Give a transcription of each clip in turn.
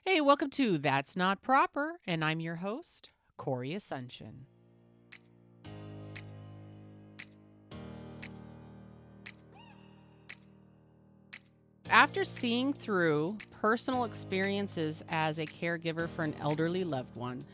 Hey, welcome to That's Not Proper, and I'm your host, Corey Assumption. After seeing through personal experiences as a caregiver for an elderly loved one,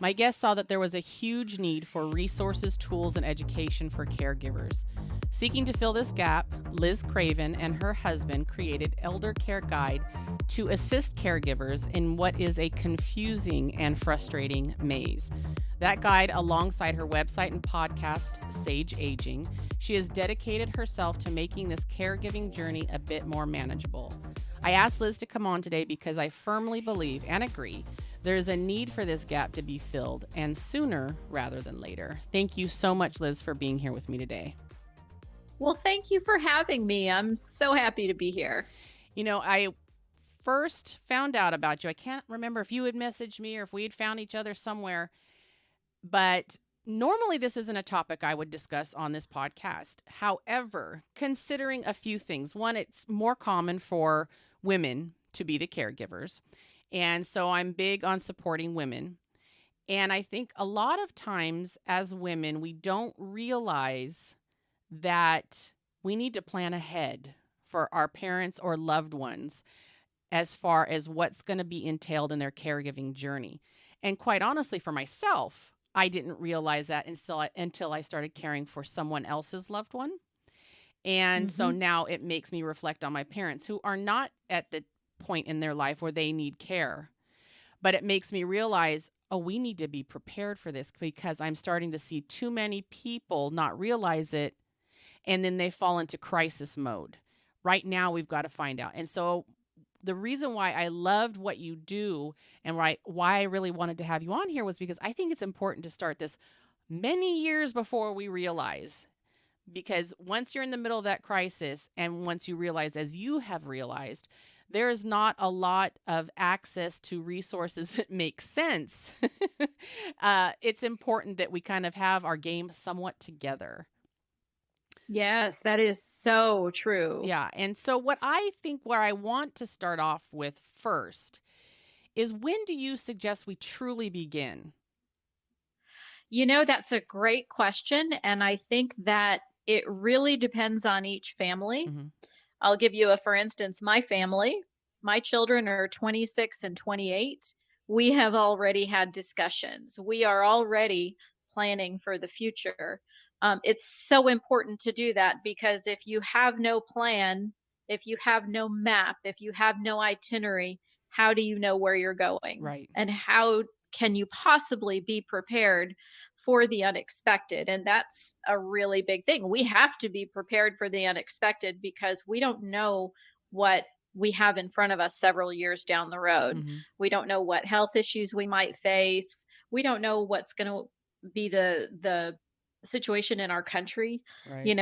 my guest saw that there was a huge need for resources, tools, and education for caregivers. Seeking to fill this gap, Liz Craven and her husband created Elder Care Guide to assist caregivers in what is a confusing and frustrating maze. That guide, alongside her website and podcast, Sage Aging, she has dedicated herself to making this caregiving journey a bit more manageable. I asked Liz to come on today because I firmly believe and agree there is a need for this gap to be filled, and sooner rather than later. Thank you so much, Liz, for being here with me today. Well, thank you for having me. I'm so happy to be here. You know, I first found out about you. I can't remember if you had messaged me or if we had found each other somewhere, but normally this isn't a topic I would discuss on this podcast. However, considering a few things, one, it's more common for women to be the caregivers. And so I'm big on supporting women. And I think a lot of times as women, we don't realize that we need to plan ahead for our parents or loved ones as far as what's going to be entailed in their caregiving journey. And quite honestly, for myself, I didn't realize that until I started caring for someone else's loved one. And so now it makes me reflect on my parents who are not at the point in their life where they need care. But it makes me realize, oh, we need to be prepared for this because I'm starting to see too many people not realize it. And then they fall into crisis mode. Right now, we've got to find out. And so the reason why I loved what you do and why I really wanted to have you on here was because I think it's important to start this many years before we realize. Because once you're in the middle of that crisis and once you realize, as you have realized, there is not a lot of access to resources that make sense. It's important that we kind of have our game somewhat together. Yes, that is so true. Yeah. And so, what I think where I want to start off with first is, when do you suggest we truly begin? That's a great question. And I think that it really depends on each family. Hmm. I'll give you for instance, my family, my children are 26 and 28. We have already had discussions. We are already planning for the future. It's so important to do that because if you have no plan, if you have no map, if you have no itinerary, how do you know where you're going? Right. And how can you possibly be prepared for the unexpected? And that's a really big thing. We have to be prepared for the unexpected because we don't know what we have in front of us several years down the road. Hmm. We don't know what health issues we might face. We don't know what's going to be the situation in our country. Right.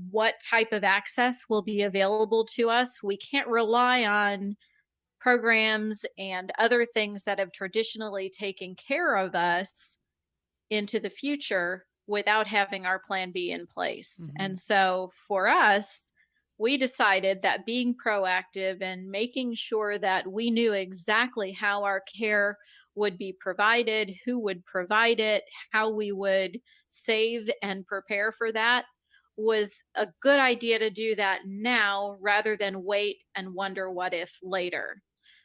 What type of access will be available to us. We can't rely on programs and other things that have traditionally taken care of us into the future without having our plan B in place. Hmm. And so for us, we decided that being proactive and making sure that we knew exactly how our care would be provided, who would provide it, how we would save and prepare for that was a good idea to do that now rather than wait and wonder what if later.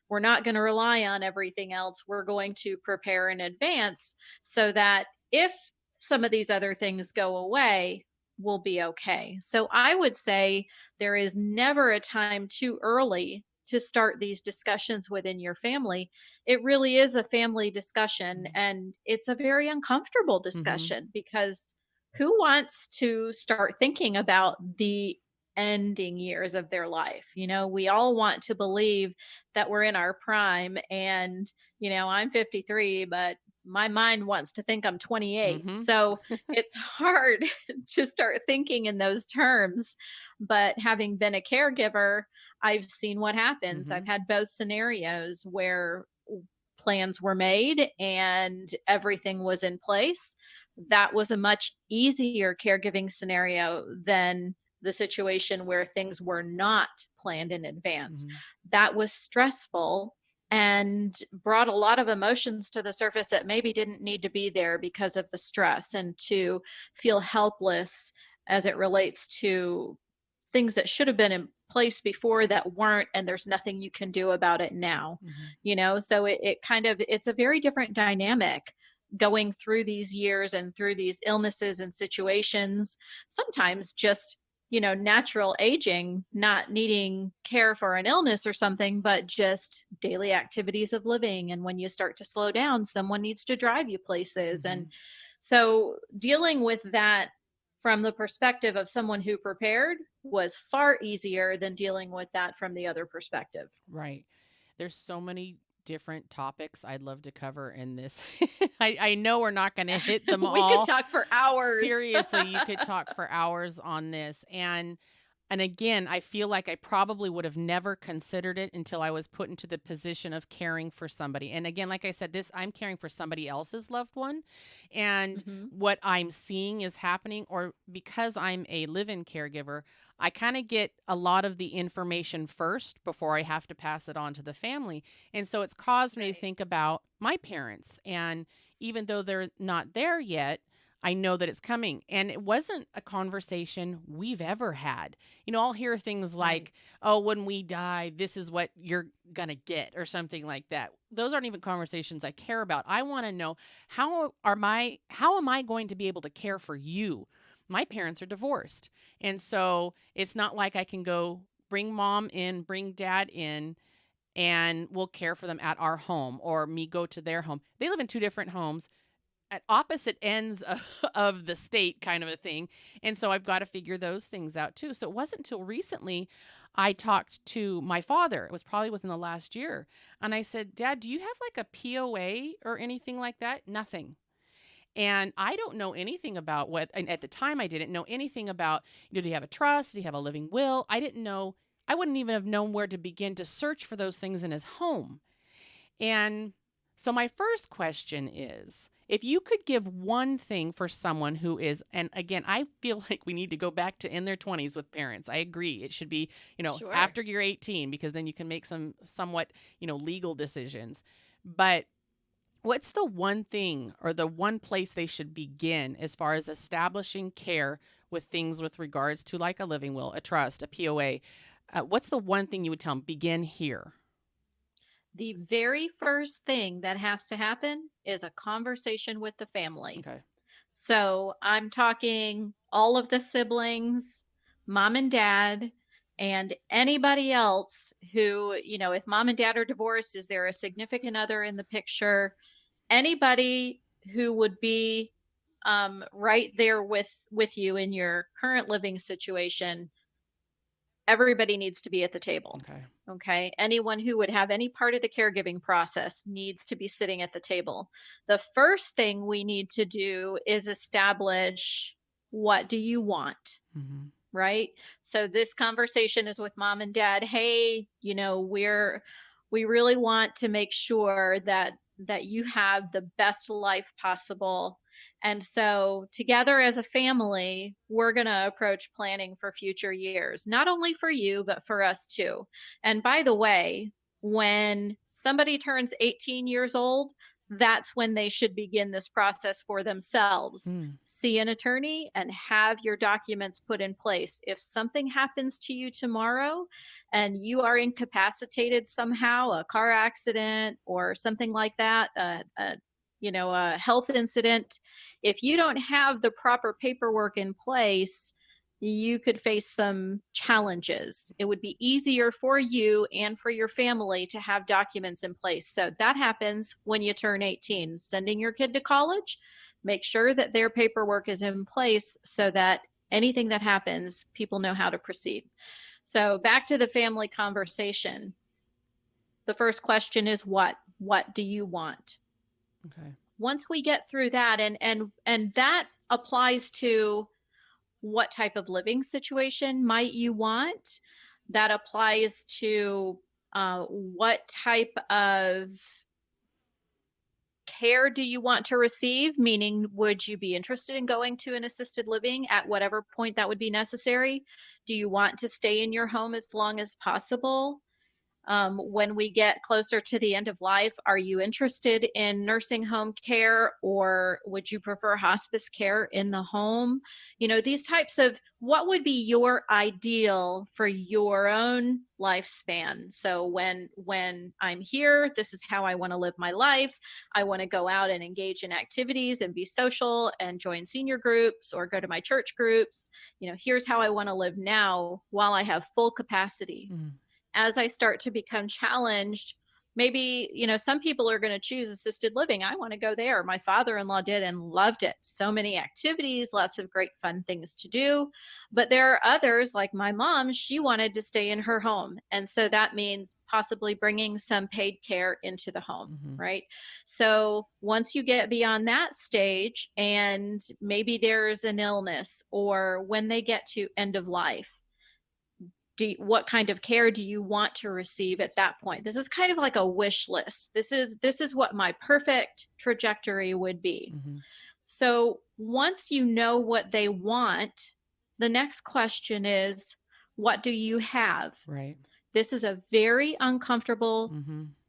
We're not going to rely on everything else. We're going to prepare in advance so that if some of these other things go away, we'll be okay. So I would say there is never a time too early to start these discussions within your family. It really is a family discussion, and it's a very uncomfortable Hmm. discussion because who wants to start thinking about the ending years of their life? We all want to believe that we're in our prime. And, I'm 53, but my mind wants to think I'm 28. Hmm. So it's hard to start thinking in those terms. But having been a caregiver, I've seen what happens. Hmm. I've had both scenarios where plans were made and everything was in place. That was a much easier caregiving scenario than the situation where things were not planned in advance. Hmm. That was stressful, and brought a lot of emotions to the surface that maybe didn't need to be there because of the stress, and to feel helpless as it relates to things that should have been in place before that weren't, and there's nothing you can do about it now. Mhm. So it kind of, it's a very different dynamic going through these years and through these illnesses and situations, sometimes just natural aging, not needing care for an illness or something, but just daily activities of living. And when you start to slow down, someone needs to drive you places. And Mhm. so dealing with that from the perspective of someone who prepared was far easier than dealing with that from the other perspective. Right. There's so many different topics I'd love to cover in this. I know we're not going to hit them We could all. talk for hours. Seriously, you could talk for hours on this. And again, I feel like I probably would have never considered it until I was put into the position of caring for somebody. And again, like I said, this I'm caring for somebody else's loved one. And Hmm. what I'm seeing is happening, or because I'm a live-in caregiver, I kind of get a lot of the information first before I have to pass it on to the family. And so it's caused me to Right. think about my parents. And even though they're not there yet, I know that it's coming. And it wasn't a conversation we've ever had. I'll hear things Right. like, oh, when we die, this is what you're going to get, or something like that. Those aren't even conversations I care about. I want to know, how am I going to be able to care for you? My parents are divorced. And so it's not like I can go bring mom in, bring dad in, and we'll care for them at our home, or me go to their home. They live in two different homes at opposite ends of the state, kind of a thing. And so I've got to figure those things out too. So it wasn't until recently I talked to my father. It was probably within the last year. And I said, Dad, do you have like a POA or anything like that? Nothing. And I don't know anything about what, and at the time I didn't know anything about, do you have a trust? Do you have a living will? I didn't know, I wouldn't even have known where to begin to search for those things in his home. And so my first question is, if you could give one thing for someone who is, and again, I feel like we need to go back to in their 20s with parents. I agree. It should be, Sure. after you're 18, because then you can make some somewhat, legal decisions. But what's the one thing or the one place they should begin as far as establishing care with things with regards to like a living will, a trust, a POA? What's the one thing you would tell them? Begin here. The very first thing that has to happen is a conversation with the family. Okay. So I'm talking all of the siblings, mom and dad, and anybody else who, if mom and dad are divorced, is there a significant other in the picture? Anybody who would be right there with you in your current living situation, everybody needs to be at the table. Okay. Okay. Anyone who would have any part of the caregiving process needs to be sitting at the table. The first thing we need to do is establish, what do you want? Hmm. Right. So this conversation is with mom and dad. Hey, we really want to make sure that you have the best life possible. And so together as a family, we're going to approach planning for future years, not only for you, but for us too. And by the way, when somebody turns 18 years old, that's when they should begin this process for themselves. Mm. See an attorney and have your documents put in place. If something happens to you tomorrow and you are incapacitated somehow, a car accident or something like that, a health incident, if you don't have the proper paperwork in place, you could face some challenges. It would be easier for you and for your family to have documents in place. So that happens when you turn 18. Sending your kid to college, make sure that their paperwork is in place so that anything that happens, people know how to proceed. So back to the family conversation. The first question is what? What do you want? Okay. Once we get through that, and that applies to what type of living situation might you want. That applies to what type of care do you want to receive? Meaning, would you be interested in going to an assisted living at whatever point that would be necessary? Do you want to stay in your home as long as possible? When we get closer to the end of life, are you interested in nursing home care, or would you prefer hospice care in the home? These types of what would be your ideal for your own lifespan. So when I'm here, this is how I want to live my life. I want to go out and engage in activities and be social and join senior groups or go to my church groups. Here's how I want to live now while I have full capacity. Mm. As I start to become challenged, maybe, some people are going to choose assisted living. I want to go there. My father-in-law did and loved it. So many activities, lots of great fun things to do. But there are others, like my mom, she wanted to stay in her home. And so that means possibly bringing some paid care into the home, right? So once you get beyond that stage and maybe there's an illness or when they get to end of life, what kind of care do you want to receive at that point? This is kind of like a wish list. This is what my perfect trajectory would be. So once you know what they want, the next question is, what do you have? Right. This is a very uncomfortable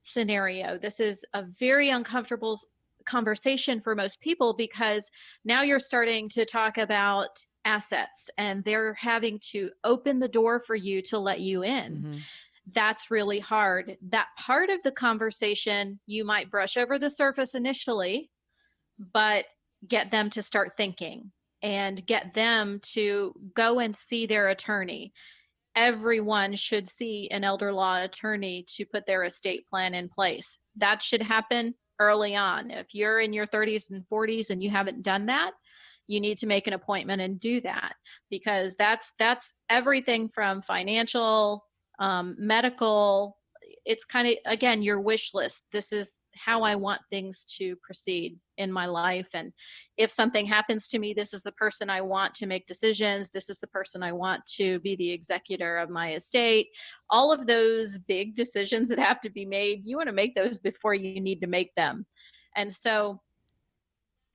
scenario. This is a very uncomfortable conversation for most people, because now you're starting to talk about assets and they're having to open the door for you to let you in. That's really hard. That part of the conversation, you might brush over the surface initially, but get them to start thinking and get them to go and see their attorney. Everyone should see an elder law attorney to put their estate plan in place. That should happen early on. If you're in your 30s and 40s and you haven't done that, you need to make an appointment and do that, because that's everything from financial, medical. It's kind of, again, your wish list. This is how I want things to proceed in my life. And if something happens to me, this is the person I want to make decisions. This is the person I want to be the executor of my estate. All of those big decisions that have to be made, you want to make those before you need to make them. And so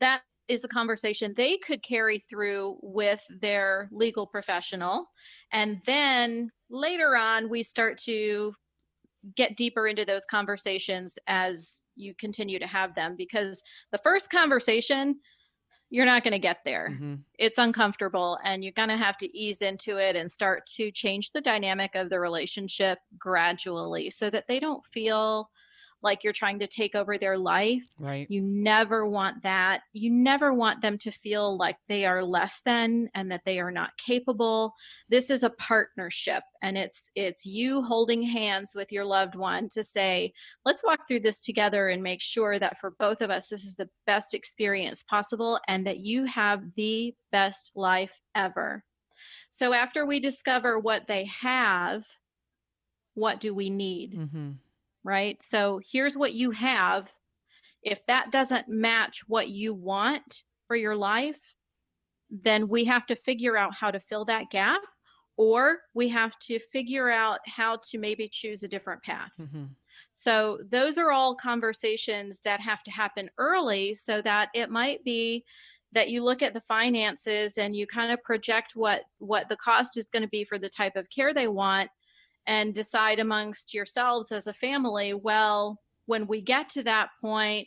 that is a conversation they could carry through with their legal professional. And then later on, we start to get deeper into those conversations as you continue to have them, because the first conversation, you're not going to get there. It's uncomfortable, and you're going to have to ease into it and start to change the dynamic of the relationship gradually so that they don't feel like you're trying to take over their life. Right. You never want that. You never want them to feel like they are less than and that they are not capable. This is a partnership, and it's you holding hands with your loved one to say, let's walk through this together and make sure that for both of us, this is the best experience possible and that you have the best life ever. So after we discover what they have, what do we need? Right? So here's what you have. If that doesn't match what you want for your life, then we have to figure out how to fill that gap, or we have to figure out how to maybe choose a different path. So those are all conversations that have to happen early, so that it might be that you look at the finances and you kind of project what the cost is going to be for the type of care they want, and decide amongst yourselves as a family, well, when we get to that point,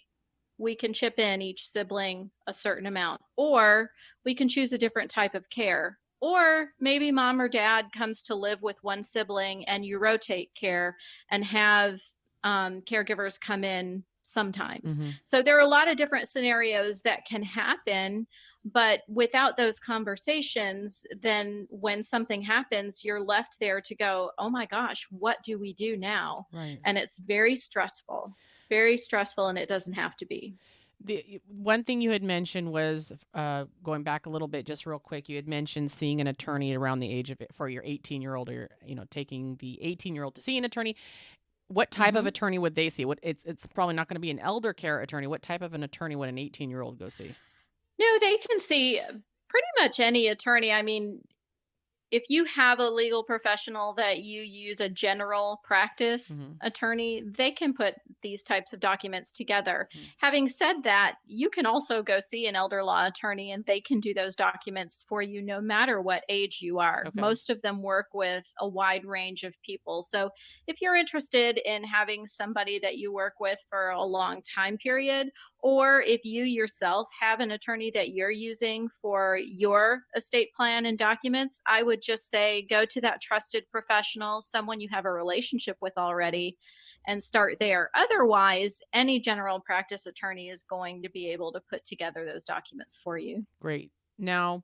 we can chip in each sibling a certain amount, or we can choose a different type of care. Or maybe mom or dad comes to live with one sibling and you rotate care and have caregivers come in sometimes. So there are a lot of different scenarios that can happen. But without those conversations, then when something happens, you're left there to go, oh my gosh, what do we do now? Right. And it's very stressful, and it doesn't have to be. The one thing you had mentioned was, going back a little bit, just real quick, you had mentioned seeing an attorney around the age of it for your 18-year-old, or, taking the 18-year-old to see an attorney. What type of attorney would they see? It's probably not going to be an elder care attorney. What type of an attorney would an 18-year-old go see? No, they can see pretty much any attorney. I mean, if you have a legal professional that you use, a general practice Mhm. attorney, they can put these types of documents together. Mhm. Having said that, you can also go see an elder law attorney and they can do those documents for you no matter what age you are. Okay. Most of them work with a wide range of people. So if you're interested in having somebody that you work with for a long time period, or if you yourself have an attorney that you're using for your estate plan and documents, I would just say go to that trusted professional, someone you have a relationship with already, and start there. Otherwise, any general practice attorney is going to be able to put together those documents for you. Great. Now,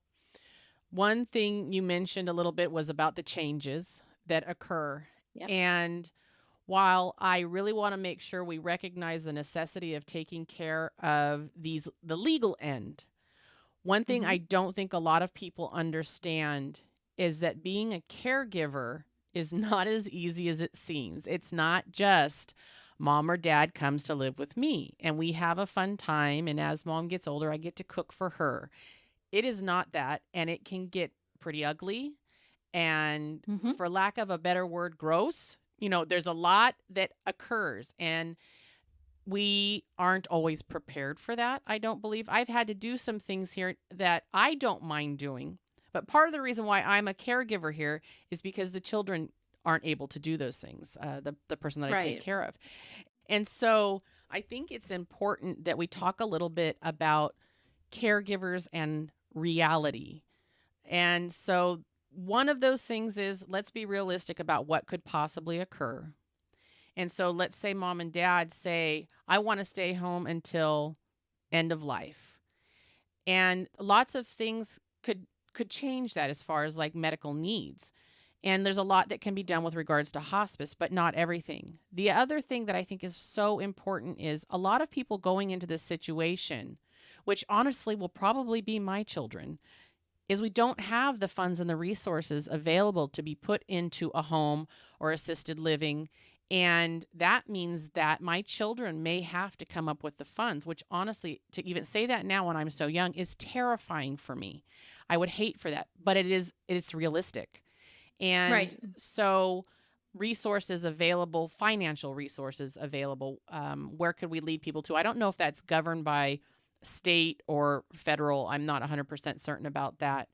one thing you mentioned a little bit was about the changes that occur. Yep. And while I really want to make sure we recognize the necessity of taking care of the legal end, one thing Hmm. I don't think a lot of people understand is that being a caregiver is not as easy as it seems. It's not just mom or dad comes to live with me and we have a fun time. And as mom gets older, I get to cook for her. It is not that. And it can get pretty ugly. And Hmm. for lack of a better word, gross. There's a lot that occurs. And we aren't always prepared for that, I don't believe. I've had to do some things here that I don't mind doing. But part of the reason why I'm a caregiver here is because the children aren't able to do those things, the person that I take Right. care of. And so I think it's important that we talk a little bit about caregivers and reality. And so one of those things is let's be realistic about what could possibly occur. And so let's say mom and dad say, I want to stay home until end of life. And lots of things could change that as far as like medical needs. And there's a lot that can be done with regards to hospice, but not everything. The other thing that I think is so important is a lot of people going into this situation, which honestly will probably be my children, is we don't have the funds and the resources available to be put into a home or assisted living. And that means that my children may have to come up with the funds, which honestly, to even say that now when I'm so young is terrifying for me. I would hate for that, but it's realistic. And Right. so resources available, financial resources available, where could we lead people to? I don't know if that's governed by state or federal. I'm not 100% certain about that.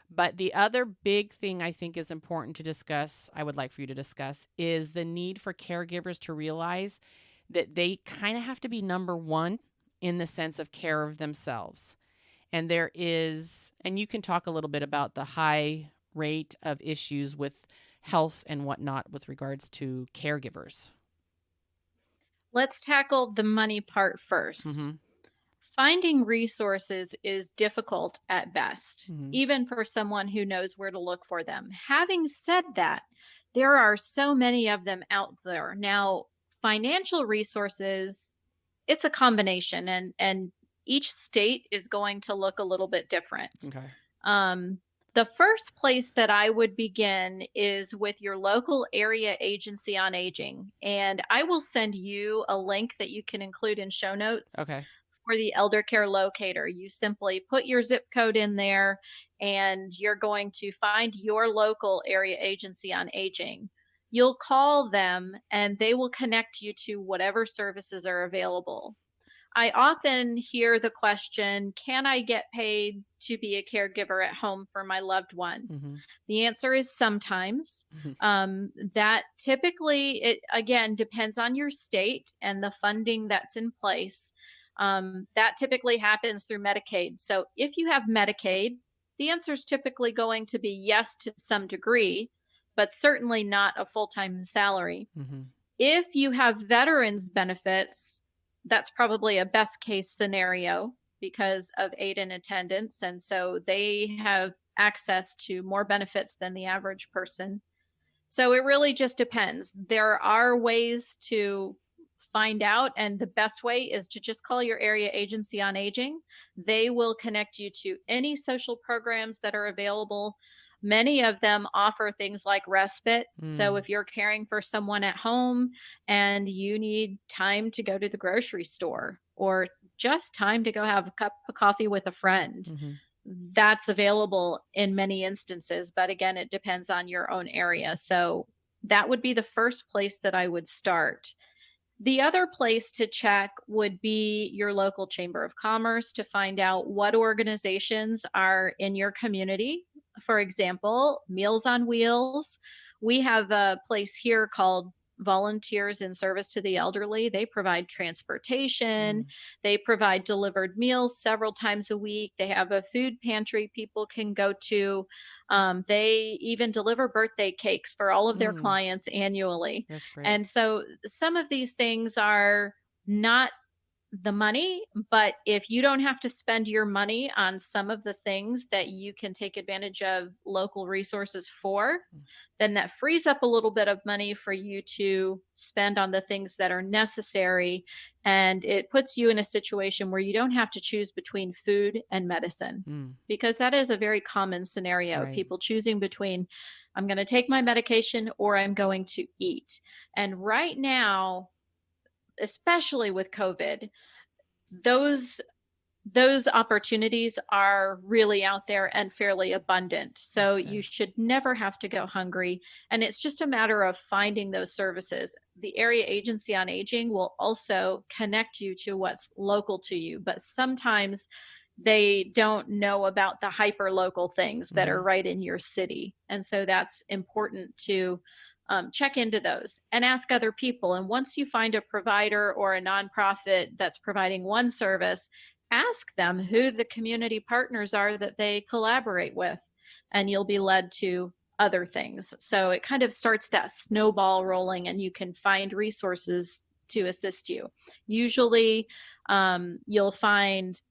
But the other big thing I think is important to discuss, I would like for you to discuss, is the need for caregivers to realize that they kind of have to be number one in the sense of care of themselves. And you can talk a little bit about the high rate of issues with health and whatnot with regards to caregivers. Let's tackle the money part first. Mm-hmm. Finding resources is difficult at best, Mm-hmm. even for someone who knows where to look for them. Having said that, there are so many of them out there. Now, financial resources, it's a combination and each state is going to look a little bit different. Okay. Um, the first place that I would begin is with your local area agency on aging. And I will send you a link that you can include in show notes Okay. for the elder care locator. You simply put your zip code in there and you're going to find your local area agency on aging. You'll call them and they will connect you to whatever services are available. I often hear the question, can I get paid to be a caregiver at home for my loved one? Mm-hmm. The answer is sometimes. Mm-hmm. That typically, it again depends on your state and the funding that's in place. That typically happens through Medicaid. So if you have Medicaid, the answer is typically going to be yes to some degree, but certainly not a full time salary. Mm-hmm. If you have veterans benefits, that's probably a best case scenario because of aid in attendance. And so they have access to more benefits than the average person. So it really just depends. There are ways to find out, and the best way is to just call your area agency on aging. They will connect you to any social programs that are available. Many of them offer things like respite. So Mm. if you're caring for someone at home and you need time to go to the grocery store or just time to go have a cup of coffee with a friend, Mm-hmm. that's available in many instances. But again, it depends on your own area. So that would be the first place that I would start. The other place to check would be your local chamber of commerce to find out what organizations are in your community. For example, Meals on Wheels. We have a place here called Volunteers in Service to the Elderly. They provide transportation, Mm. they provide delivered meals several times a week. They have a food pantry people can go to. They even deliver birthday cakes for all of their Mm. clients annually. That's great. And so some of these things are not the money, but if you don't have to spend your money on some of the things that you can take advantage of local resources for, Mm. then that frees up a little bit of money for you to spend on the things that are necessary. And it puts you in a situation where you don't have to choose between food and medicine, Mm. because that is a very common scenario of Right. people choosing between, I'm going to take my medication or I'm going to eat. And right now, especially with COVID, those those opportunities are really out there and fairly abundant. So Okay. you should never have to go hungry. And it's just a matter of finding those services. The Area Agency on Aging will also connect you to what's local to you, but sometimes they don't know about the hyper local things that are Mm-hmm. right in your city. And so that's important to check into those and ask other people. And once you find a provider or a nonprofit that's providing one service, ask them who the community partners are that they collaborate with, and you'll be led to other things. So it kind of starts that snowball rolling, and you can find resources to assist you. Usually, you'll find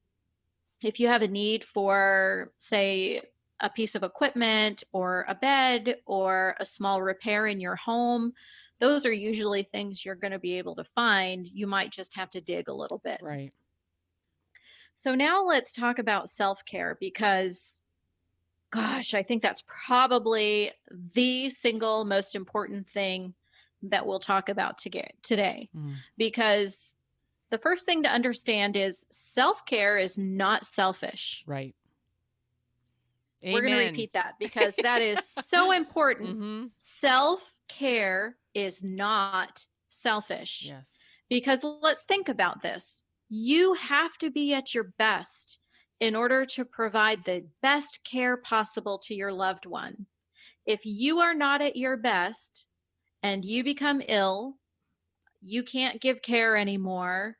if you have a need for, say, a piece of equipment or a bed or a small repair in your home, those are usually things you're going to be able to find. You might just have to dig a little bit. Right. So now let's talk about self-care, because gosh, I think that's probably the single most important thing that we'll talk about today. Mm. Because the first thing to understand is self-care is not selfish. Right. We're going to Amen. repeat that because that is so important. Mm-hmm. Self-care is not selfish. Yes. Because let's think about this. You have to be at your best in order to provide the best care possible to your loved one. If you are not at your best and you become ill, you can't give care anymore.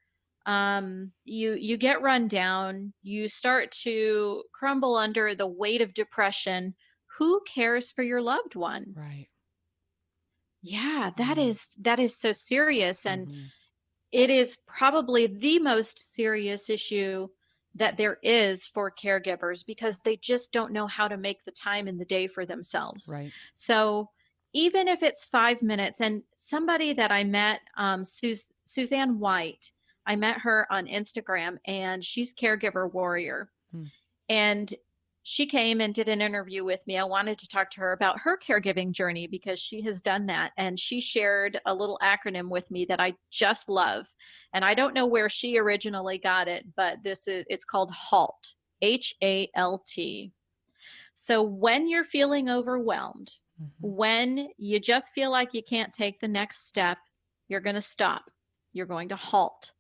You get run down. You start to crumble under the weight of depression. Who cares for your loved one? Right. Yeah, Mm. that is so serious, and Mm-hmm. it is probably the most serious issue that there is for caregivers, because they just don't know how to make the time in the day for themselves. Right. So even if it's 5 minutes, and somebody that I met, Suzanne White, I met her on Instagram, and she's Caregiver Warrior. Mm. And she came and did an interview with me. I wanted to talk to her about her caregiving journey because she has done that. And she shared a little acronym with me that I just love. And I don't know where she originally got it, but it's called HALT, HALT. So when you're feeling overwhelmed, Mm-hmm. when you just feel like you can't take the next step, you're going to stop. You're going to halt.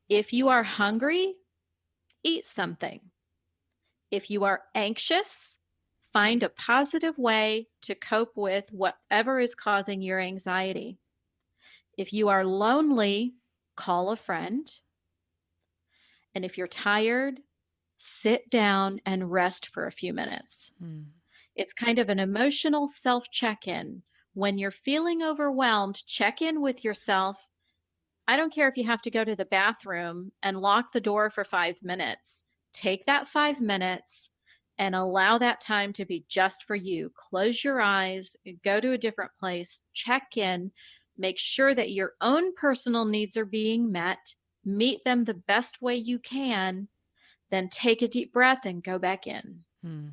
If you are hungry, eat something. If you are anxious, find a positive way to cope with whatever is causing your anxiety. If you are lonely, call a friend. And if you're tired, sit down and rest for a few minutes. Mm. It's kind of an emotional self-check-in. When you're feeling overwhelmed, check in with yourself. I don't care if you have to go to the bathroom and lock the door for 5 minutes. Take that 5 minutes and allow that time to be just for you. Close your eyes, go to a different place, check in, make sure that your own personal needs are being met, meet them the best way you can, then take a deep breath and go back in. Mm.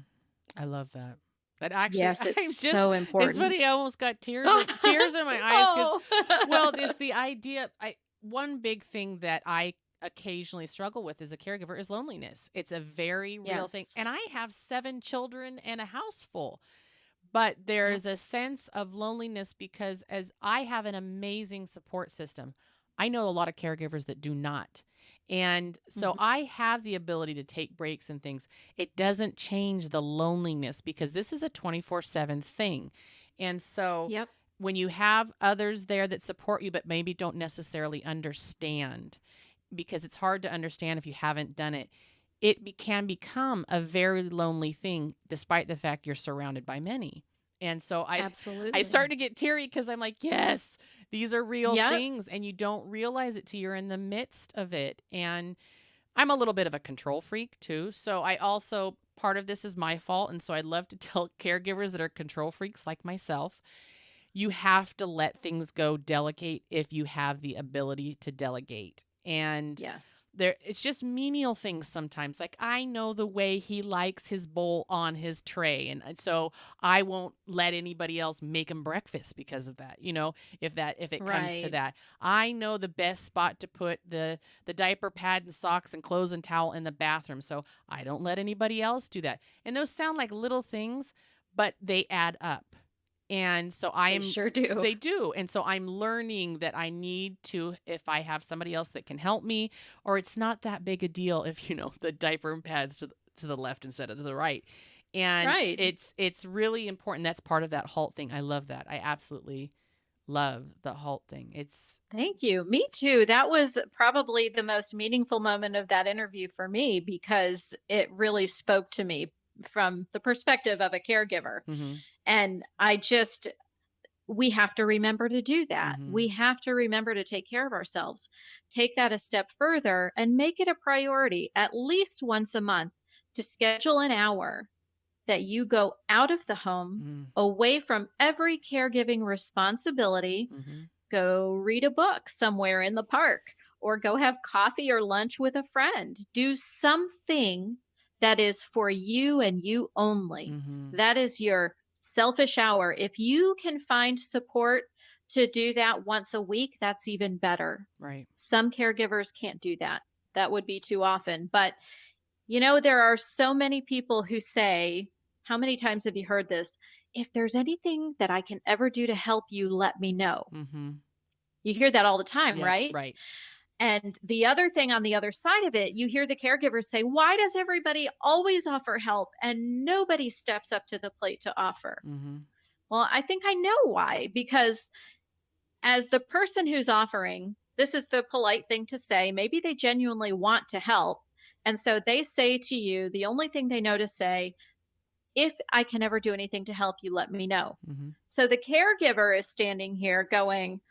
I love that. That actually, Yes, it's I'm just, so it's important. funny. I almost got tears in my eyes because, Oh. well, it's the idea. One big thing that I occasionally struggle with as a caregiver is loneliness. It's a very real thing. Yes. And I have 7 children and a house full. But Yep. there's a sense of loneliness because as I have an amazing support system, I know a lot of caregivers that do not. And so Mhm. I have the ability to take breaks and things. It doesn't change the loneliness because this is a 24/7 thing. And so Yep. when you have others there that support you but maybe don't necessarily understand, because it's hard to understand if you haven't done it, can become a very lonely thing despite the fact you're surrounded by many. And so I start Absolutely. to get teary because I'm like, yes, these are real Yep. things and you don't realize it till you're in the midst of it. And I'm a little bit of a control freak too. So I also, part of this is my fault. And so I'd love to tell caregivers that are control freaks like myself, you have to let things go, delegate if you have the ability to delegate. And Yes. it's just menial things sometimes. Like I know the way he likes his bowl on his tray, and so I won't let anybody else make him breakfast because of that. If it comes to Right. that, I know the best spot to put the diaper pad and socks and clothes and towel in the bathroom, so I don't let anybody else do that. And those sound like little things, but they add up. And so They sure do. they do. And so I'm learning that I need to, if I have somebody else that can help me, or it's not that big a deal if, the diaper and pads to the left instead of to the right. And Right. it's really important. That's part of that halt thing. I love that. I absolutely love the halt thing. It's Thank you. Me too. That was probably the most meaningful moment of that interview for me because it really spoke to me from the perspective of a caregiver. mhm. And we have to remember to do that. We Mhm. have to remember to take care of ourselves, take that a step further, and make it a priority at least once a month to schedule an hour that you go out of the home, Mm. away from every caregiving responsibility, Mhm. go read a book somewhere in the park, or go have coffee or lunch with a friend. Do something that is for you and you only. Mhm. That is your selfish hour. If you can find support to do that once a week, that's even better. Right. Some caregivers can't do that. That would be too often. But, there are so many people who say, how many times have you heard this? If there's anything that I can ever do to help you, let me know. Mhm. You hear that all the time, Yep, right? right. And the other thing on the other side of it, you hear the caregivers say, why does everybody always offer help and nobody steps up to the plate to offer? Mhm. Well, I think I know why, because as the person who's offering, this is the polite thing to say. Maybe they genuinely want to help. And so they say to you, the only thing they know to say, if I can ever do anything to help you, let me know. Mhm. So the caregiver is standing here going,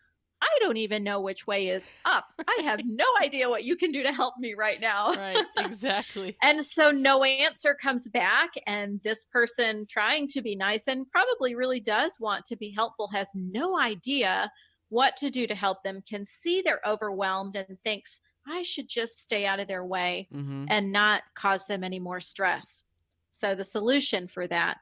I don't even know which way is up. I have no idea what you can do to help me right now. Right, exactly. And so no answer comes back. And this person trying to be nice and probably really does want to be helpful has no idea what to do to help them, can see they're overwhelmed and thinks, I should just stay out of their way Mhm. and not cause them any more stress. So the solution for that,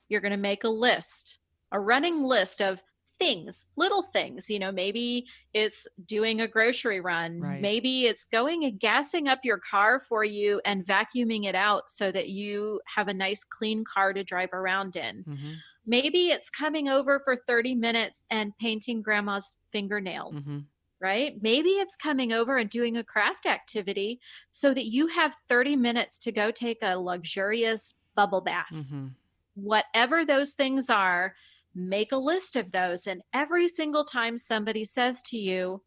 you're going to make a list, a running list of things, little things. Maybe it's doing a grocery run. Right. Maybe it's going and gassing up your car for you and vacuuming it out so that you have a nice clean car to drive around in. Mhm. Maybe it's coming over for 30 minutes and painting grandma's fingernails, Mhm. right? Maybe it's coming over and doing a craft activity so that you have 30 minutes to go take a luxurious bubble bath. Mhm. Whatever those things are, make a list of those. And every single time somebody says to you,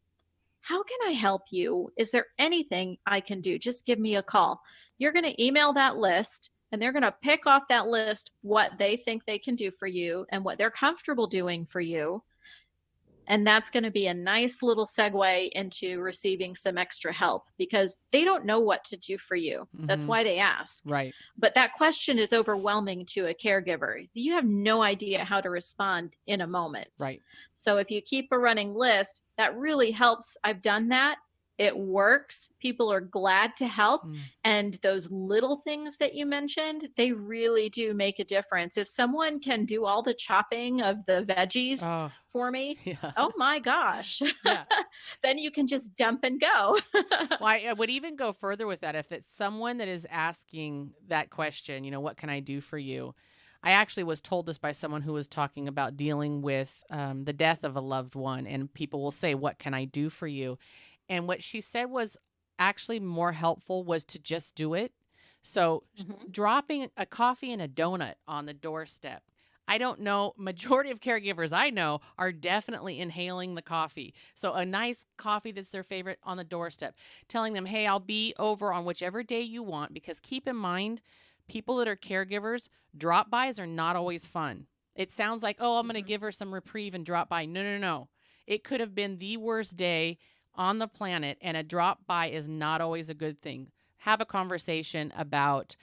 how can I help you? Is there anything I can do? Just give me a call. You're going to email that list and they're going to pick off that list what they think they can do for you and what they're comfortable doing for you. And that's going to be a nice little segue into receiving some extra help because they don't know what to do for you. That's Mhm. why they ask. Right. But that question is overwhelming to a caregiver. You have no idea how to respond in a moment. Right. So if you keep a running list, that really helps. I've done that. It works. People are glad to help. Mm. And those little things that you mentioned, they really do make a difference. If someone can do all the chopping of the veggies Oh, for me, yeah. oh my gosh, Yeah. then you can just dump and go. Well, I would even go further with that. If it's someone that is asking that question, what can I do for you? I actually was told this by someone who was talking about dealing with the death of a loved one, and people will say, "What can I do for you?" And what she said was actually more helpful was to just do it. So, Mhm. dropping a coffee and a donut on the doorstep. I don't know, majority of caregivers I know are definitely inhaling the coffee. So a nice coffee that's their favorite on the doorstep, telling them, "Hey, I'll be over on whichever day you want," because keep in mind, people that are caregivers, drop bys are not always fun. It sounds like, "Oh, I'm going to Mhm. give her some reprieve and drop by." No, no, no. It could have been the worst day on the planet, and a drop by is not always a good thing. Have a conversation about,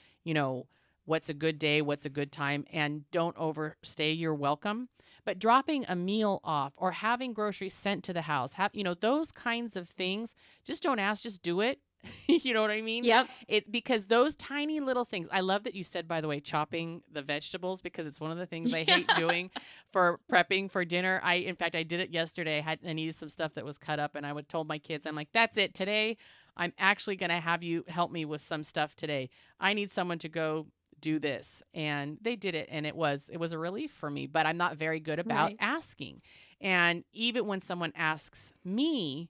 what's a good day, what's a good time, and don't overstay your welcome. But dropping a meal off or having groceries sent to the house, those kinds of things, just don't ask, just do it. You know what I mean? Yep. It's because those tiny little things. I love that you said, by the way, chopping the vegetables, because it's one of the things I hate Yeah. doing for prepping for dinner. In fact, I did it yesterday. I needed some stuff that was cut up, and I would told my kids, I'm like, "That's it today. I'm actually going to have you help me with some stuff today. I need someone to go do this." And they did it, and it was a relief for me. But I'm not very good about Right. asking. And even when someone asks me,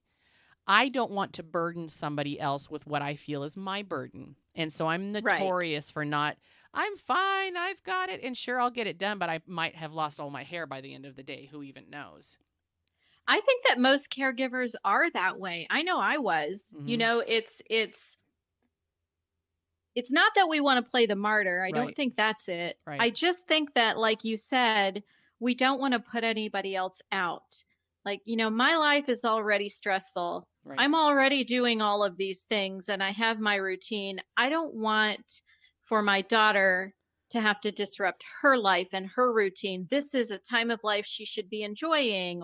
I don't want to burden somebody else with what I feel is my burden. And so I'm Right. notorious for not, "I'm fine, I've got it, and sure, I'll get it done," but I might have lost all my hair by the end of the day. Who even knows? I think that most caregivers are that way. I know I was. Hmm. It's not that we want to play the martyr. I don't Right, think that's it. right, I just think that, like you said, we don't want to put anybody else out. Like, my life is already stressful. right. I'm already doing all of these things and I have my routine. I don't want for my daughter to have to disrupt her life and her routine. This is a time of life she should be enjoying,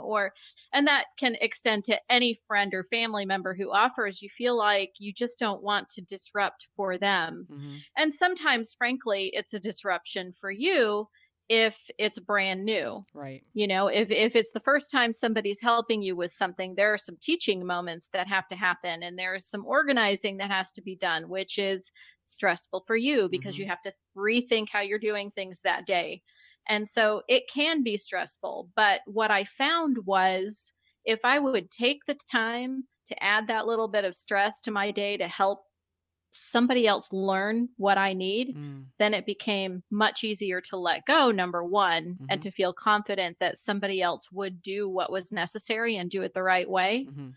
and that can extend to any friend or family member who offers. You feel like you just don't want to disrupt for them. Hmm. And sometimes, frankly, it's a disruption for you if it's brand new. Right. If it's the first time somebody's helping you with something, there are some teaching moments that have to happen, and there's some organizing that has to be done, which is stressful for you because Hmm. you have to rethink how you're doing things that day. And so it can be stressful. But what I found was, if I would take the time to add that little bit of stress to my day to help somebody else learn what I need, Mm. then it became much easier to let go, number one, and Hmm. to feel confident that somebody else would do what was necessary and do it the right way. Hmm.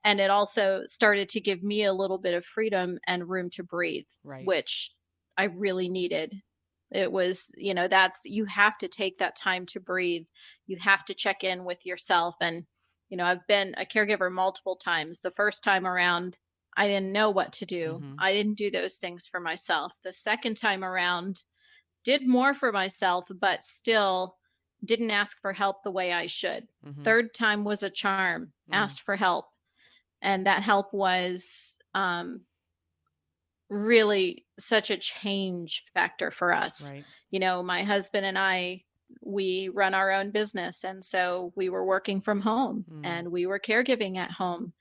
And it also started to give me a little bit of freedom and room to breathe, Right. which I really needed. It was, that's, you have to take that time to breathe. You have to check in with yourself. And, I've been a caregiver multiple times. The first time around, I didn't know what to do. Hmm. I didn't do those things for myself. The second time around, did more for myself, but still didn't ask for help the way I should. Hmm. Third time was a charm, Mm. asked for help, and that help was really such a change factor for us. Right. My husband and I, we run our own business, and so we were working from home Mm. and we were caregiving at home.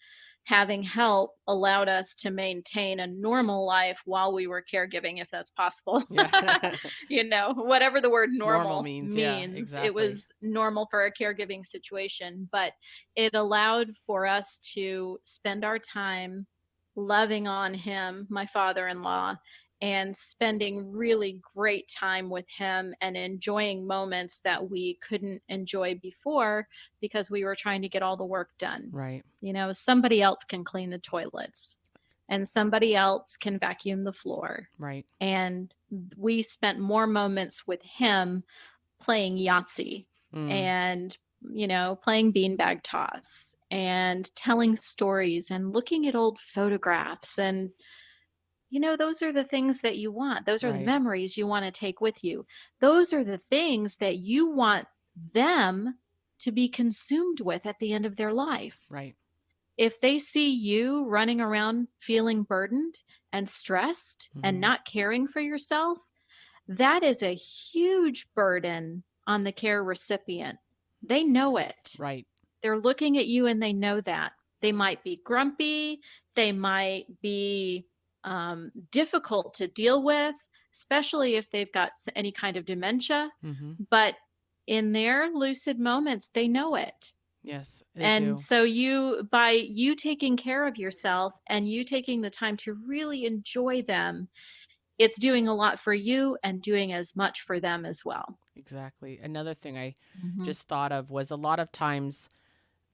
Having help allowed us to maintain a normal life while we were caregiving, if that's possible. Yeah. Whatever the word Normal normal means, yeah, means, it exactly. was normal for a caregiving situation, but it allowed for us to spend our time loving on him, my father in law, and spending really great time with him and enjoying moments that we couldn't enjoy before because we were trying to get all the work done. Right. Somebody else can clean the toilets and somebody else can vacuum the floor. Right. And we spent more moments with him playing Yahtzee Mm. and, playing beanbag toss and telling stories and looking at old photographs. And, those are the things that you want. Those are the Right. memories you want to take with you. Those are the things that you want them to be consumed with at the end of their life. Right. if they see you running around feeling burdened and stressed and Mhm. not caring for yourself, that is a huge burden on the care recipient. They know it. Right. They're looking at you and they know that. They might be grumpy, they might be difficult to deal with, especially if they've got any kind of dementia. Mhm. But in their lucid moments, they know it. Yes, they And do. so by you taking care of yourself and you taking the time to really enjoy them, it's doing a lot for you and doing as much for them as well. Exactly. Another thing I Mhm. just thought of was a lot of times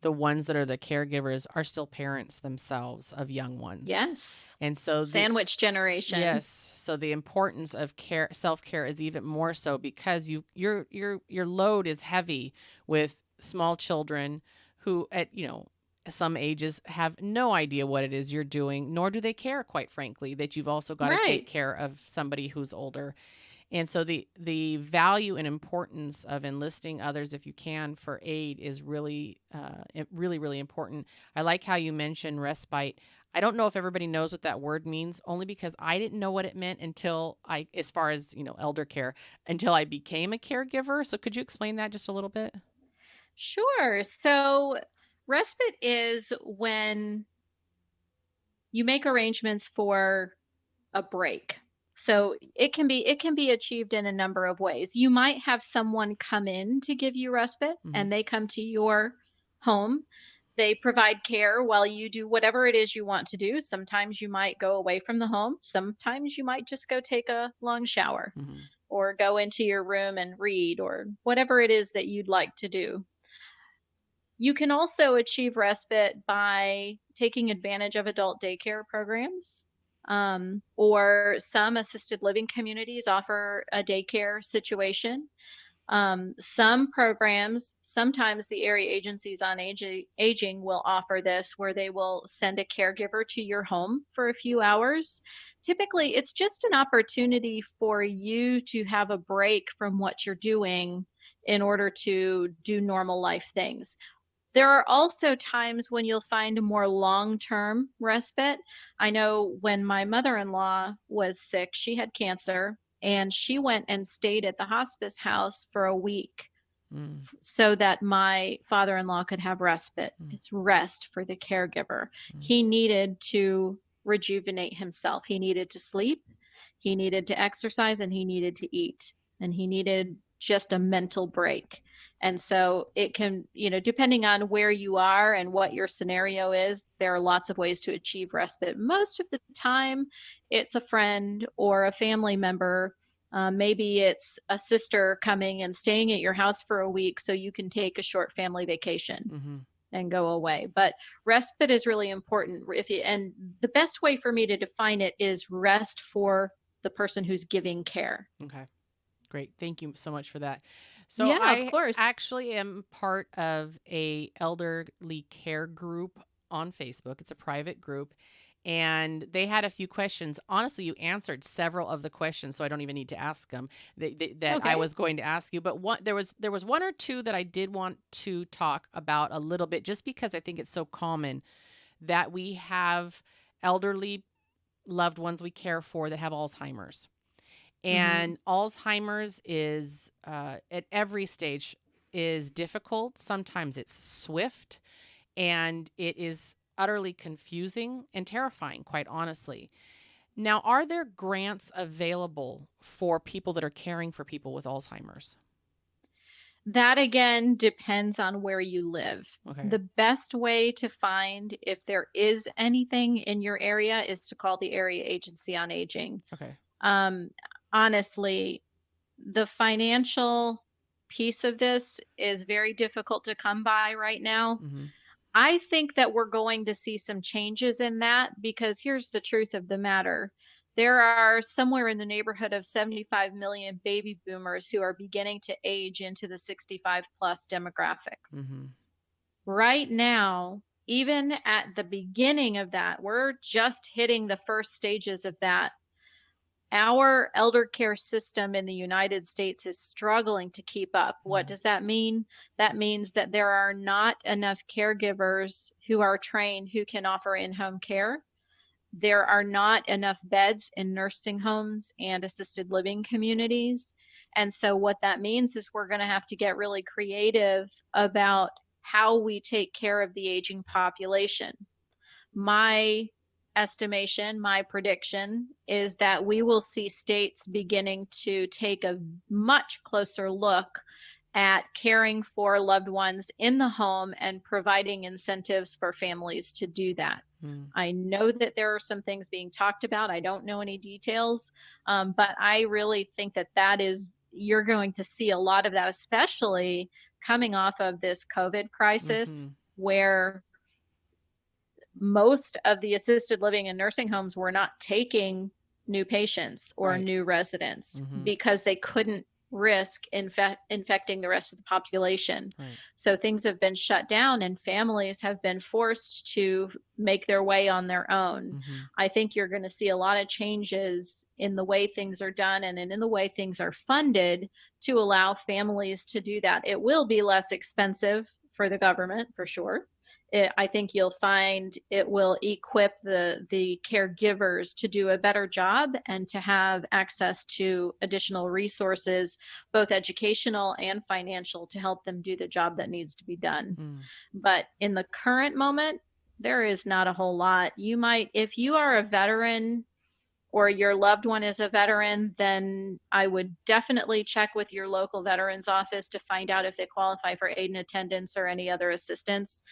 the ones that are the caregivers are still parents themselves of young ones. Yes. And so the Sandwich generation. yes, so the importance of care, self-care is even more so because your load is heavy with small children who at, some ages have no idea what it is you're doing, nor do they care, quite frankly, that you've also got to take Right. care of somebody who's older. And so the value and importance of enlisting others if you can for aid is really really really important. I like how you mentioned respite. I don't know if everybody knows what that word means, only because I didn't know what it meant until as far as, elder care, until I became a caregiver. So could you explain that just a little bit? Sure. So respite is when you make arrangements for a break. So it can be achieved in a number of ways. You might have someone come in to give you respite Hmm. and they come to your home. They provide care while you do whatever it is you want to do. Sometimes you might go away from the home. Sometimes you might just go take a long shower Hmm. or go into your room and read or whatever it is that you'd like to do. You can also achieve respite by taking advantage of adult daycare programs. Or some assisted living communities offer a daycare situation. Some programs, sometimes the area agencies on aging will offer this where they will send a caregiver to your home for a few hours. Typically, it's just an opportunity for you to have a break from what you're doing in order to do normal life things. There are also times when you'll find a more long-term respite. I know when my mother-in-law was sick, she had cancer, and she went and stayed at the hospice house for a week Mm, so that my father-in-law could have respite. mm, It's rest for the caregiver. mm, He needed to rejuvenate himself. He needed to sleep, he needed to exercise, and he needed to eat. And he needed just a mental break. And so it can, depending on where you are and what your scenario is, there are lots of ways to achieve respite. Most of the time, it's a friend or a family member, maybe it's a sister coming and staying at your house for a week so you can take a short family vacation mm-hmm. and go away. But respite is really important. And the best way for me to define it is rest for the person who's giving care. Okay. Great. Thank you so much for that. So Yeah, of I course. actually am part of a elderly care group on Facebook. It's a private group, and they had a few questions. Honestly, you answered several of the questions, so I don't even need to ask them that I Okay. was going to ask you. But there was one or two that I did want to talk about a little bit, just because I think it's so common that we have elderly loved ones we care for that have Alzheimer's. Hmm. And Alzheimer's is at every stage is difficult. Sometimes it's swift, and it is utterly confusing and terrifying, quite honestly. Now, are there grants available for people that are caring for people with Alzheimer's? That again depends on where you live. Okay. The best way to find if there is anything in your area is to call the area agency on aging. Okay. Um, Honestly, the financial piece of this is very difficult to come by right now. Mhm. I think that we're going to see some changes in that because here's the truth of the matter. There are somewhere in the neighborhood of 75 million baby boomers who are beginning to age into the 65 plus demographic. Mhm. Right now, even at the beginning of that, we're just hitting the first stages of that. Our elder care system in the United States is struggling to keep up. What Mm. does that mean? That means that there are not enough caregivers who are trained who can offer in home care. There are not enough beds in nursing homes and assisted living communities. And so, what that means is we're going to have to get really creative about how we take care of the aging population. My estimation, my prediction is that we will see states beginning to take a much closer look at caring for loved ones in the home and providing incentives for families to do that. Mm. I know that there are some things being talked about. I don't know any details, but I really think that you're going to see a lot of that, especially coming off of this COVID crisis, Mhm. where most of the assisted living and nursing homes were not taking new patients or Right. new residents Mhm. because they couldn't risk infecting the rest of the population. Right. So things have been shut down and families have been forced to make their way on their own. Mhm. I think you're going to see a lot of changes in the way things are done and in the way things are funded to allow families to do that. It will be less expensive for the government, for sure. I think you'll find it will equip the caregivers to do a better job and to have access to additional resources, both educational and financial, to help them do the job that needs to be done. Mm. But in the current moment, there is not a whole lot. You might, if you are a veteran or your loved one is a veteran, then I would definitely check with your local veterans office to find out if they qualify for aid and attendance or any other assistance.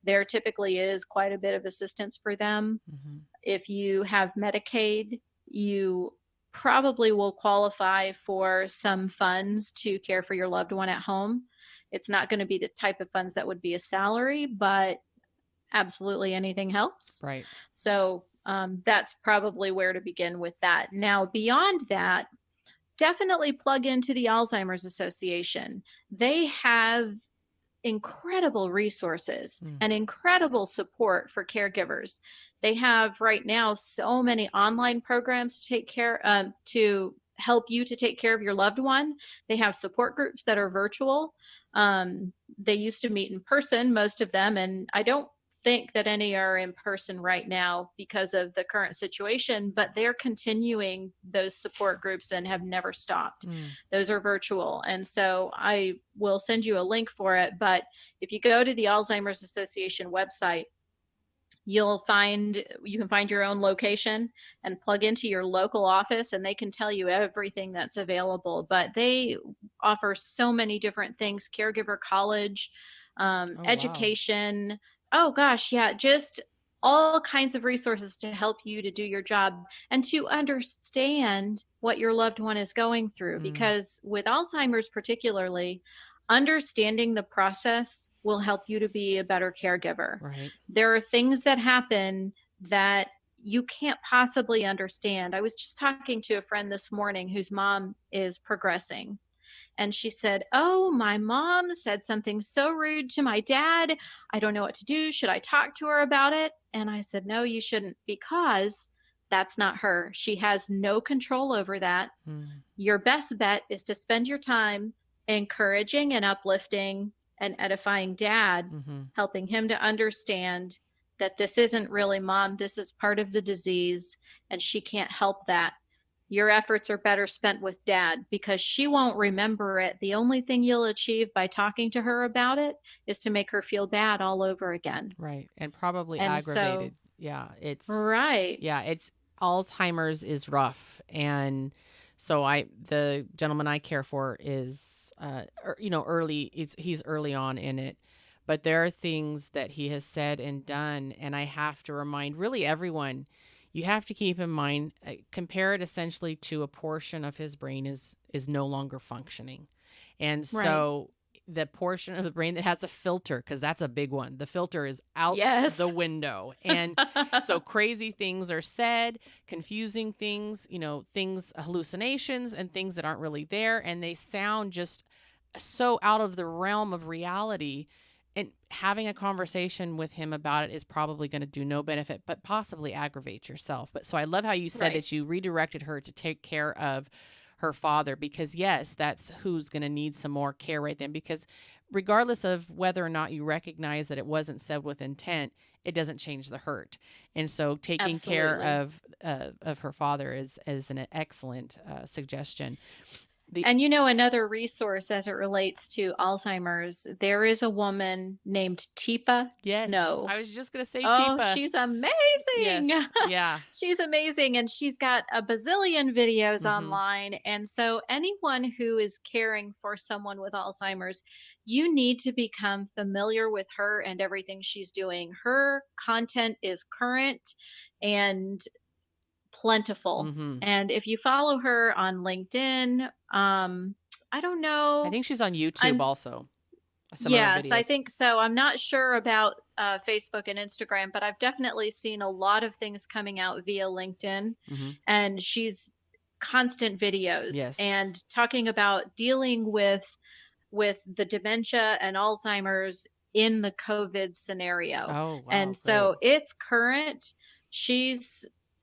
There typically is quite a bit of assistance for them. Mhm. If you have Medicaid, you probably will qualify for some funds to care for your loved one at home. It's not going to be the type of funds that would be a salary, but absolutely anything helps. Right. So that's probably where to begin with that. Now, beyond that, definitely plug into the Alzheimer's Association. They have incredible resources Mm. and incredible support for caregivers. They have right now so many online programs to help you to take care of your loved one. They have support groups that are virtual. They used to meet in person, most of them, and I don't think that any are in person right now because of the current situation, but they're continuing those support groups and have never stopped. Mm. Those are virtual. And so I will send you a link for it. But if you go to the Alzheimer's Association website, you can find your own location and plug into your local office, and they can tell you everything that's available. But they offer so many different things: caregiver college, Oh, wow. education. Oh gosh, yeah, just all kinds of resources to help you to do your job and to understand what your loved one is going through, Mm. because with Alzheimer's particularly, understanding the process will help you to be a better caregiver. Right. There are things that happen that you can't possibly understand. I was just talking to a friend this morning whose mom is progressing. And she said, "Oh, my mom said something so rude to my dad. I don't know what to do. Should I talk to her about it?" And I said, "No, you shouldn't, because that's not her. She has no control over that. Mm. Your best bet is to spend your time encouraging and uplifting and edifying dad, Mhm. helping him to understand that this isn't really mom, this is part of the disease, and she can't help that. Your efforts are better spent with dad because she won't remember it. The only thing you'll achieve by talking to her about it is to make her feel bad all over again." Right. And probably And so, aggravated. Yeah. right. It's Alzheimer's is rough. And so the gentleman I care for is, early, he's early on in it. But there are things that he has said and done. And I have to remind really everyone, you have to keep in mind, compare it essentially to a portion of his brain is no longer functioning. And Right. so the portion of the brain that has a filter, because that's a big one, the filter is out the Yes. window. And so crazy things are said, confusing things, hallucinations and things that aren't really there. And they sound just so out of the realm of reality. And having a conversation with him about it is probably going to do no benefit, but possibly aggravate yourself. But so I love how you said Right. that you redirected her to take care of her father, because yes, that's who's going to need some more care right then. Because regardless of whether or not you recognize that it wasn't said with intent, it doesn't change the hurt. And so taking care Absolutely. of her father is an excellent suggestion. The And another resource as it relates to Alzheimer's, there is a woman named Teepa Yes, Snow. I was just going to say Oh, Tipa. she's Yes, amazing. yeah. She's amazing. And she's got a bazillion videos Mhm. online. And so, anyone who is caring for someone with Alzheimer's, you need to become familiar with her and everything she's doing. Her content is current and plentiful. Mhm. And if you follow her on LinkedIn, I don't I know. think she's on YouTube I'm also. Some of her Yes, I videos. think so. I'm not sure about Facebook and Instagram, but I've definitely seen a lot of things coming out via LinkedIn. Mhm. And she's constant videos Yes. and talking about dealing with the dementia and Alzheimer's in the COVID scenario. Oh, wow, And great. so it's current.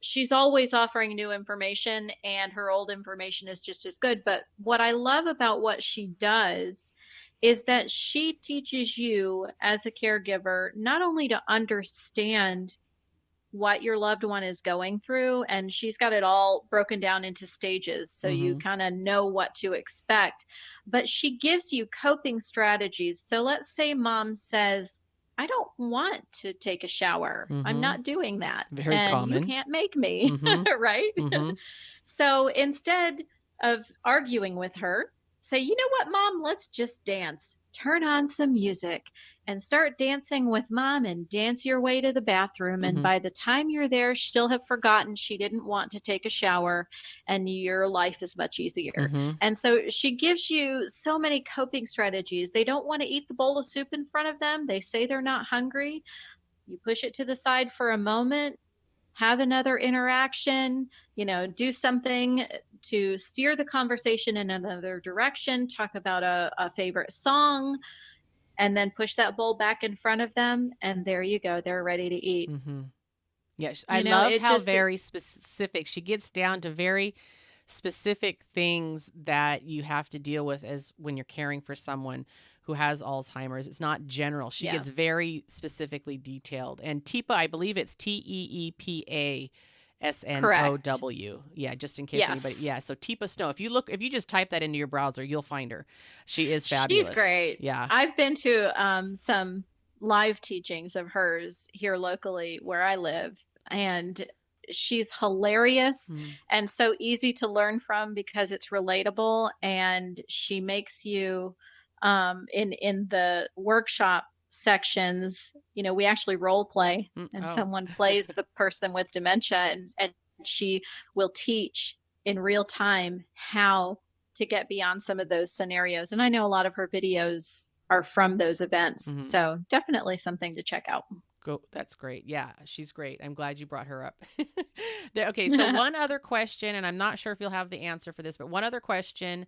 She's always offering new information, and her old information is just as good. But what I love about what she does is that she teaches you as a caregiver not only to understand what your loved one is going through, and she's got it all broken down into stages so you Mhm. kind of know what to expect, but she gives you coping strategies. So let's say mom says, I don't want to take a shower, I'm Mhm. not doing that, Very and you common. can't make me. Mhm. Right. Mhm. So instead of arguing with her, say, you know what, mom, let's just dance, turn on some music and start dancing with mom and dance your way to the bathroom. And Mhm. by the time you're there, she'll have forgotten she didn't want to take a shower, and your life is much easier. Mhm. And so she gives you so many coping strategies. They don't want to eat the bowl of soup in front of them. They say they're not hungry. You push it to the side for a moment, have another interaction, do something to steer the conversation in another direction, talk about a favorite song, and then push that bowl back in front of them, and there you go, they're ready to eat. Mhm. Yes, I love It how just very specific she gets down to, very specific things that you have to deal with as when you're caring for someone who has Alzheimer's. It's not general. She yeah, gets very specifically detailed. And TEPA, I believe it's correct. TEEPASNOW. Yeah, just in case anybody. Yes. Yeah, so TEPA Snow. If you just type that into your browser, you'll find her. She is She's fabulous. great. Yeah. I've been to some live teachings of hers here locally where I live, and she's hilarious Mhm. and so easy to learn from because it's relatable, and she makes you in the workshop sections, we actually role play, and Oh. someone plays the person with dementia, and she will teach in real time how to get beyond some of those scenarios. And I know a lot of her videos are from those events. Mhm. So definitely something to check out. Go. That's great. Yeah, she's great. I'm glad you brought her up. Okay, so one other question, and I'm not sure if you'll have the answer for this, but one other question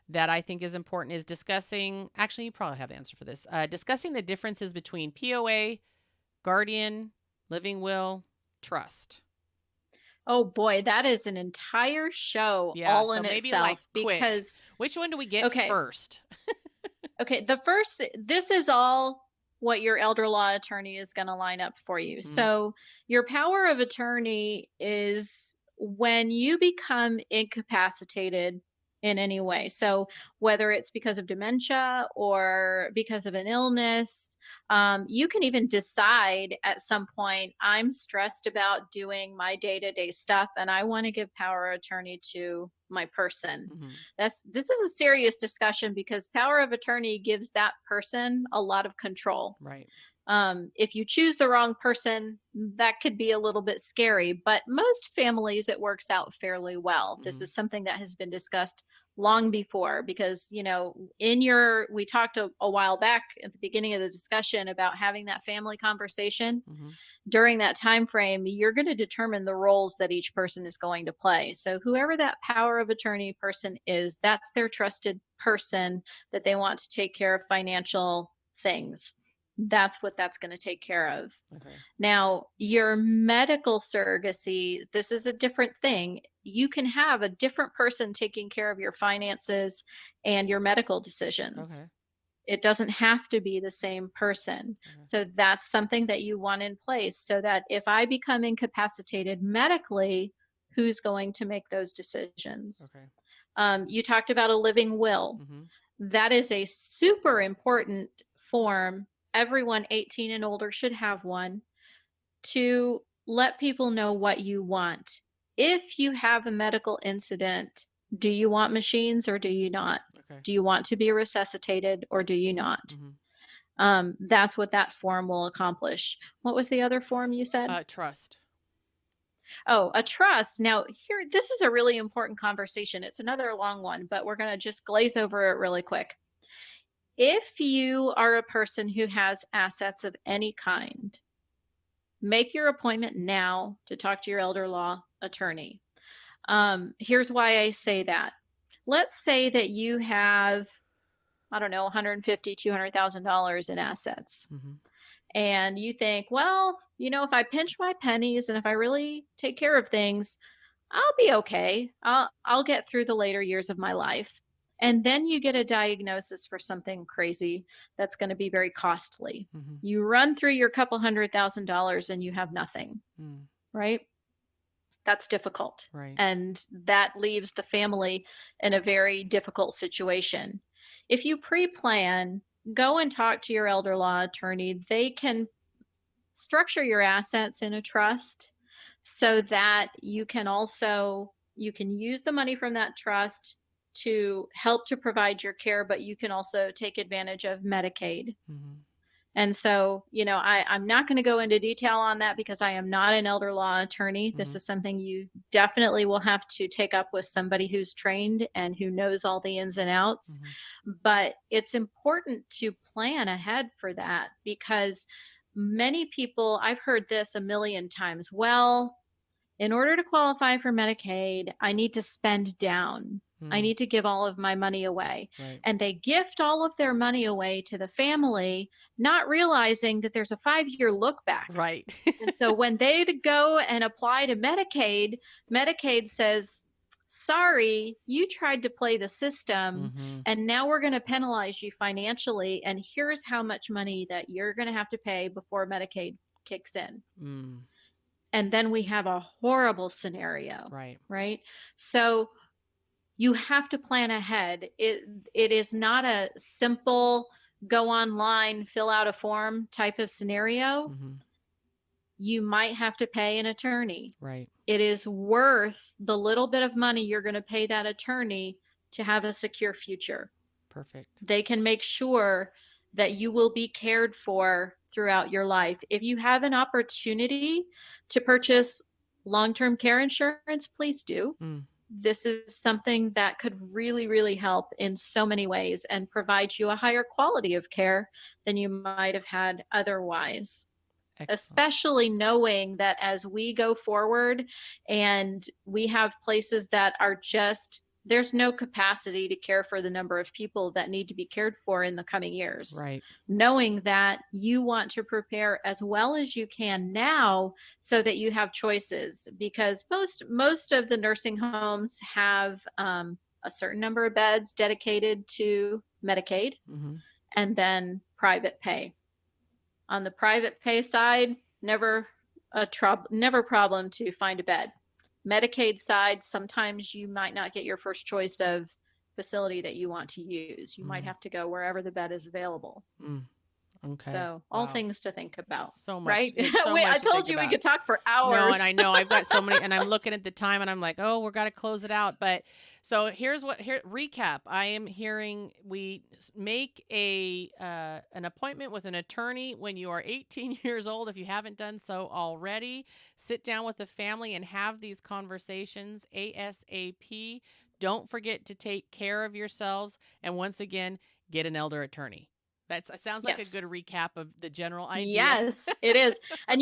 that I think is important is discussing. Actually, you probably have the answer for this. Discussing the differences between POA, guardian, living will, trust. Oh boy, that is an entire show Yeah, all so in maybe like itself quick. because, Which one do we get okay, first? okay, this is all what your elder law attorney is going to line up for you. Mhm. So, your power of attorney is when you become incapacitated in any way. So, whether it's because of dementia or because of an illness, you can even decide at some point, I'm stressed about doing my day to day stuff and I want to give power of attorney to my person. Mhm. This is a serious discussion because power of attorney gives that person a lot of control. Right. If you choose the wrong person, that could be a little bit scary, but most families it works out fairly well. This Mhm. is something that has been discussed long before because, we talked a while back at the beginning of the discussion about having that family conversation. Mhm. During that time frame, you're going to determine the roles that each person is going to play. So whoever that power of attorney person is, that's their trusted person that they want to take care of financial things. that's what that's going to take care of. Okay. Now, your medical surrogacy, this is a different thing. You can have a different person taking care of your finances and your medical decisions. Okay. It doesn't have to be the same person. Okay. So that's something that you want in place so that if I become incapacitated medically, who's going to make those decisions? Okay. You talked about a living will. Mm-hmm. That is a super important form. Everyone 18 and older should have one to let people know what you want. If you have a medical incident, do you want machines or do you not? Okay. Do you want to be resuscitated or do you not? Mm-hmm. That's what that form will accomplish. What was the other form you said? Trust. Oh, a trust. Now, here, this is a really important conversation. It's another long one, but we're going to just glaze over it really quick. If you are a person who has assets of any kind, make your appointment now to talk to your elder law attorney. Here's why I say that. Let's say that you have, I don't know, $150,000, $200,000 in assets. Mm-hmm. And you think, well, if I pinch my pennies and if I really take care of things, I'll be okay. I'll get through the later years of my life. And then you get a diagnosis for something crazy that's going to be very costly. Mm-hmm. You run through your couple $100,000 and you have nothing, right? That's difficult. Right. And that leaves the family in a very difficult situation. If you pre-plan, go and talk to your elder law attorney. They can structure your assets in a trust so that you can use the money from that trust to help to provide your care, but you can also take advantage of Medicaid. Mm-hmm. And so, I'm not going to go into detail on that because I am not an elder law attorney. Mm-hmm. This is something you definitely will have to take up with somebody who's trained and who knows all the ins and outs. Mm-hmm. But it's important to plan ahead for that because many people, I've heard this a million times. Well, in order to qualify for Medicaid, I need to spend down. I need to give all of my money away. Right. And they gift all of their money away to the family, not realizing that there's a 5-year look back. Right. And so when they go and apply to Medicaid, Medicaid says, sorry, you tried to play the system and now we're going to penalize you financially. And here's how much money that you're going to have to pay before Medicaid kicks in. And then we have a horrible scenario. Right. So you have to plan ahead. It is not a simple go online, fill out a form type of scenario. You might have to pay an attorney. Right. It is worth the little bit of money you're going to pay that attorney to have a secure future. Perfect. They can make sure that you will be cared for throughout your life. If you have an opportunity to purchase long-term care insurance, please do. This is something that could really, really help in so many ways and provide you a higher quality of care than you might have had otherwise. Excellent. Especially knowing that as we go forward and we have places that are just, there's no capacity to care for the number of people that need to be cared for in the coming years. Right. Knowing that you want to prepare as well as you can now so that you have choices, because most of the nursing homes have a certain number of beds dedicated to Medicaid and then private pay. On the private pay side, never problem to find a bed. Medicaid side, sometimes you might not get your first choice of facility that you want to use. You might have to go wherever the bed is available. Okay. So all things to think about. So much. Right? So much I told you we could talk for hours. No, and I know I've got so many, and I'm looking at the time and I'm like, oh, we're got to close it out. But so recap. I am hearing we make an appointment with an attorney when you are 18 years old. If you haven't done so already, sit down with the family and have these conversations ASAP. Don't forget to take care of yourselves. And once again, get an elder attorney. It sounds like a good recap of the general idea. Yes, it is. And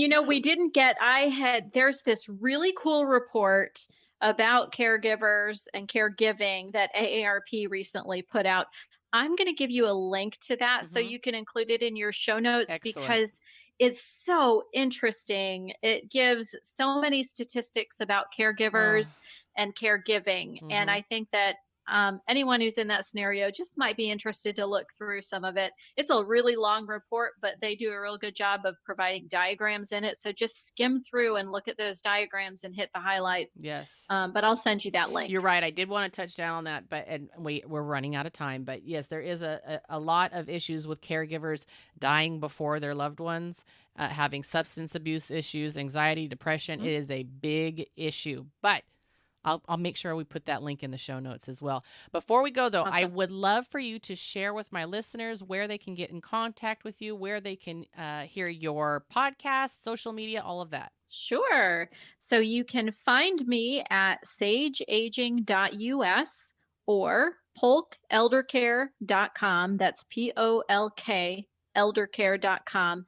there's this really cool report about caregivers and caregiving that AARP recently put out. I'm going to give you a link to that so Hmm. you can include it in your show notes Excellent. because it's so interesting. It gives so many statistics about Oh. caregivers and caregiving. And Hmm. I think that anyone who's in that scenario just might be interested to look through some of it. It's a really long report, but they do a real good job of providing diagrams in it. So just skim through and look at those diagrams and hit the highlights. Yes. But I'll send you that You're link. right. I did want to touch down on that, but and we're running out of time. But yes, there is a lot of issues with caregivers dying before their loved ones, having substance abuse issues, anxiety, depression. Mhm. It is a big issue. But I'll make sure we put that link in the show notes as well. Before we go though, I Awesome. would love for you to share with my listeners where they can get in contact with you, where they can hear your podcast, social media, all of that. Sure. So you can find me at sageaging.us or polkeldercare.com. That's POLK, eldercare.com.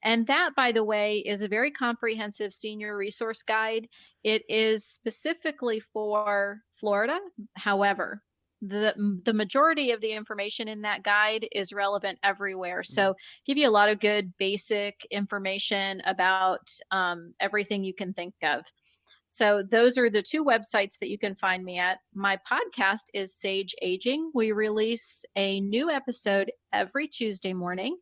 And that, by the way, is a very comprehensive senior resource guide. It is specifically for Florida. However, the majority of the information in that guide is relevant everywhere. Mm. So give you a lot of good basic information about everything you can think of. So those are the two websites that you can find me at. My podcast is Sage Aging. We release a new episode every Tuesday morning.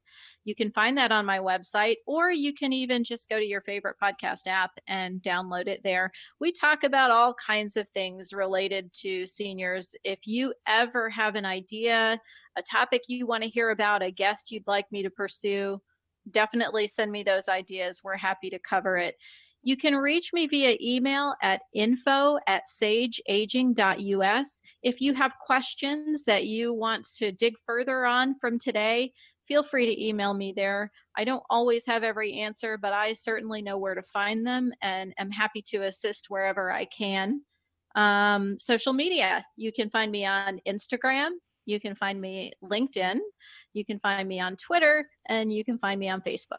You can find that on my website, or you can even just go to your favorite podcast app and download it there. We talk about all kinds of things related to seniors. If you ever have an idea, a topic you want to hear about, a guest you'd like me to pursue, definitely send me those ideas. We're happy to cover it. You can reach me via email at info@sageaging.us. If you have questions that you want to dig further on from today, feel free to email me there. I don't always have every answer, but I certainly know where to find them and am happy to assist wherever I can. Social media, you can find me on Instagram. You can find me LinkedIn. You can find me on Twitter, and you can find me on Facebook.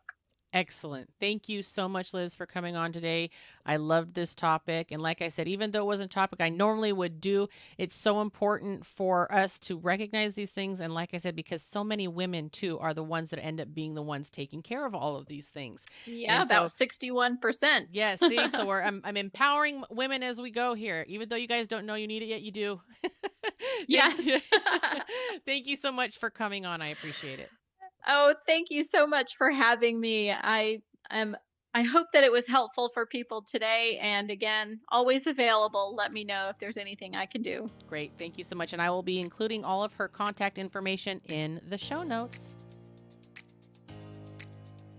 Excellent. Thank you so much, Liz, for coming on today. I loved this topic. And like I said, even though it wasn't a topic I normally would do, it's so important for us to recognize these things. And like I said, because so many women, too, are the ones that end up being the ones taking care of all of these things. Yeah, And about so, 61%. yeah, see, so I'm empowering women as we go here. Even though you guys don't know you need it yet, you do. Thank Yes. you. Thank you so much for coming on. I appreciate it. Oh, thank you so much for having me. Am I hope that it was helpful for people today, and again, always available. Let me know if there's anything I can do. Great. Thank you so much. And I will be including all of her contact information in the show notes.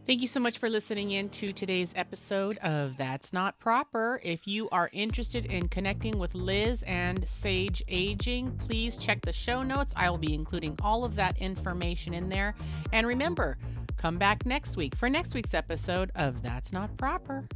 Thank you so much for listening in to today's episode of That's Not Proper. If you are interested in connecting with Liz and Sage Aging, please check the show notes. I will be including all of that information in there. And remember, come back next week for next week's episode of That's Not Proper.